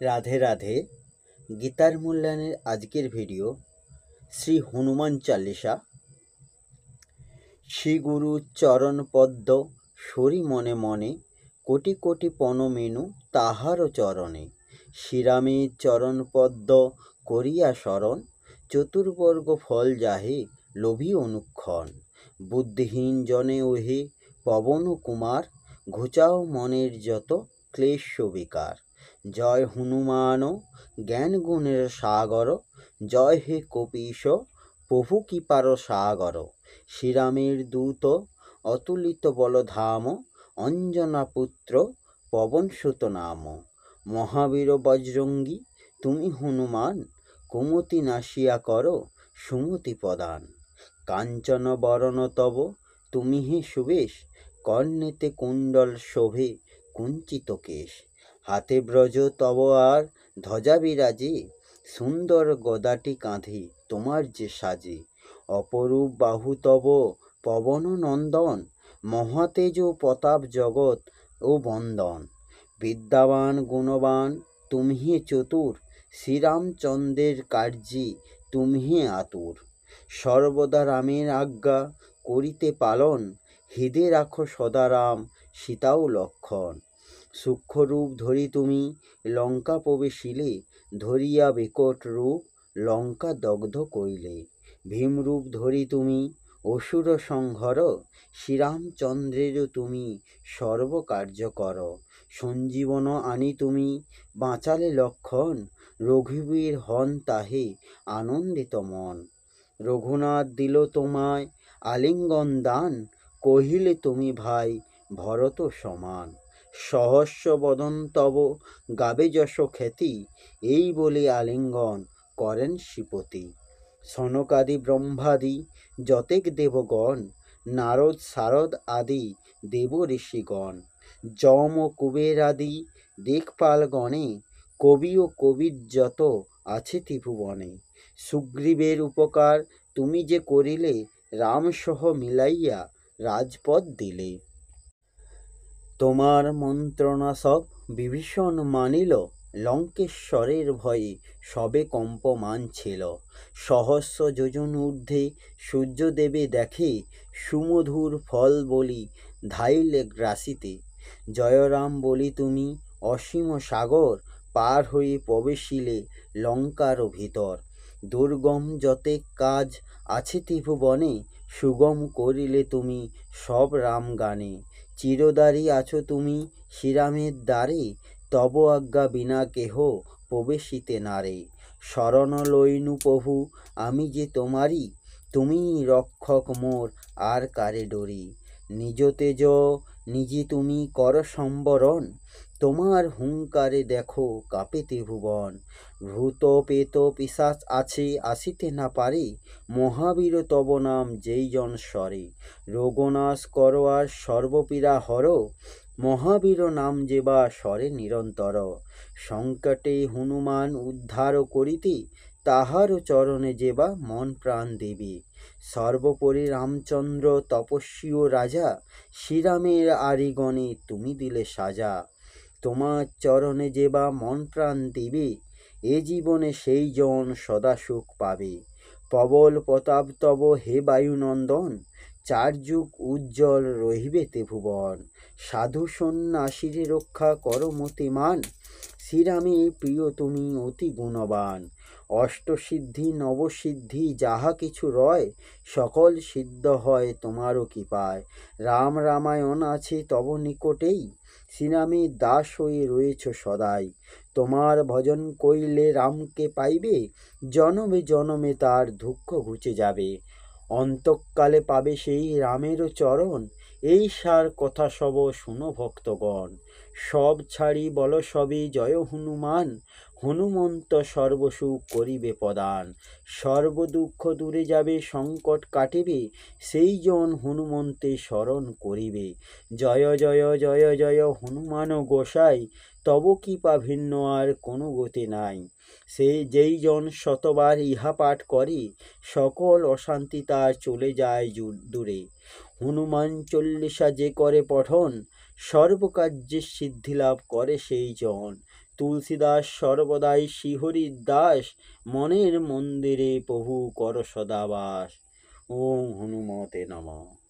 রাধে রাধে। গীতার মূল্যায়নের আজকের ভিডিও শ্রী হনুমান চালিসা। শ্রী গুরু চরণ পদ্ম সরি মনে মনে, কোটি কোটি পনমেনু তাহার চরণে। শ্রীরামের চরণ পদ্ম করিয়া শরণ, চতুর্বর্গ ফল যাহে লোভী অনুক্ষণ। বুদ্ধিহীন জনে ওহে পবন কুমার, ঘুচাও মনের যত ক্লেশ বিকার। জয় হনুমান জ্ঞান গুণের সাগর, জয় হে কপীশ প্রভু কৃপার সাগর। শ্রীরামের দূত অতুলিত বলধাম, অঞ্জনা পুত্র পবনসুত নাম। মহাবীর বজরঙ্গী তুমি হনুমান, কুমতি নাশিয়া কর সুমতি প্রদান। কাঞ্চন বরণ তব তুমি হে সুবেশ, কর্ণেতে কুণ্ডল শোভে কুঞ্চিত কেশ। হাতে ব্রজ তব আর ধ্বজা বিরাজে, সুন্দর গদাটি কাঁধে তোমার যে সাজে। অপরূপ বাহু তব পবন নন্দন, মহাতেজ প্রতাপ জগৎ ও বন্দন। বিদ্যাবান গুণবান তুমি হে চতুর, শ্রীরামচন্দ্রের কার্যে তুমি হে আতুর। সর্বদা রামের আজ্ঞা করিতে পালন, হৃদে রাখো সদা রাম সীতাও লক্ষণ। সূক্ষ্মরূপ ধরি তুমি লঙ্কা প্রবেশিলে, ধরিয়া বিকট রূপ লঙ্কা দগ্ধ কইলে। ভীমরূপ ধরি তুমি অসুর সংহর, শ্রীরামচন্দ্রের তুমি সর্বকার্য কর। সঞ্জীবন আনি তুমি বাঁচালে লক্ষণ, রঘুবীর হন তাহে আনন্দিত মন। রঘুনাথ দিল তোমায় আলিঙ্গন দান, কহিলে তুমি ভাই ভরত সমান। সহস্র বদন তব গাবে যশ খ্যাতি, এই বলে আলিঙ্গন করেন শ্রীপতি। সনকাদি ব্রহ্মাদি যতেক দেবগণ, নারদ শারদ আদি দেব ঋষিগণ। যম ও কুবের আদি দিকপাল গণে, কবি ও কবির যত আছে ত্রিভুবনে। সুগ্রীবের উপকার তুমি যে করিলে, রাম সহ মিলাইয়া রাজপদ দিলে। তোমার মন্ত্রণা সব বিভীষণ মানিল, লঙ্কেশ্বরের ভয়ে সবে কম্পমান ছিল। সহস্র যোজন ঊর্ধ্বে সূর্যদেবে দেখে, সুমধুর ফল বলি ধাইলে গ্রাসিতে। জয়রাম বলি তুমি অসীম সাগর, পার হয়ে প্রবেশিলে লঙ্কার ভিতর। দুর্গম যতেক কাজ আছে ত্রিভুবনে, সুগম করিলে তুমি সব রাম গানে। চিরদারি আছো তুমি শ্রীরামের দ্বারে, তব আজ্ঞা বিনা কেহ প্রবেশিতে নারে। শরণ লইনু প্রভু আমি যে তোমারি, তুমি রক্ষক মোর আর কারে ডরি। নিজ তেজ নিজে তুমি কর সম্বরণ, তোমার হুঙ্কারে দেখো কাঁপে ত্রিভুবন। ভূত পেত পিশাচ আছে আসিতে না পারে, মহাবীর তব নাম যেই জন স্বরে। রোগনাশ কর আর সর্বপীড়া হর, মহাবীর নাম যেবা স্বরে নিরন্তর। সংকটে হনুমান উদ্ধার করিতে, তাহার চরণে যেবা মন প্রাণ দেবে। সর্বোপরি রামচন্দ্র তপস্বী ও রাজা, শ্রীরামের আরিগণে তুমি দিলে সাজা। তোমার চরণে যেবা মন প্রাণ দিবে, এ জীবনে সেই জন সদা সুখ পাবে। প্রবল প্রতাপ তব হে বায়ুনন্দন, চার যুগ উজ্জ্বল রহিবে ত্রিভুবন। সাধু সন্ন্যাসীর রক্ষা কর মতিমান, শ্রীরামের প্রিয় তুমি অতি গুণবান। অষ্টসিদ্ধি নবসিদ্ধি যাহা কিছু রয়, সকল সিদ্ধ হয় তোমারও কৃপায়। রাম রামায়ণ আছে তব নিকটেই, শ্রীরামের দাস হয়ে রয়েছ সদাই। তোমার ভজন কইলে রামকে পাইবে, জনমে জনমে তার দুঃখ ঘুচে যাবে। অন্তকালে পাবে সেই রামের চরণ, এই সার কথা সব শুনো ভক্তগণ। সব ছাড়ি বল সবে জয় হনুমান, হনুমন্ত সর্বসুখ করিবে প্রদান। সর্বদুঃখ দূরে যাবে সংকট কাটিবে, সেই জন হনুমন্তে শরণ করিবে। জয় জয় জয় জয় হনুমান গোসাই, তব কৃপা ভিন্ন আর কোনো গতি নাই। সেই যেই জন শতবার ইহা পাঠ করে, সকল অশান্তি তার চলে যায় দূরে। হনুমান চল্লিশা যে করে পঠন, সর্বকার্যে সিদ্ধিলাভ করে সেই জন। তুলসীদাস সর্বদাই শিহরির দাস, মনের মন্দিরে প্রভু কর সদাবাস। ওম হনুমতে নমঃ।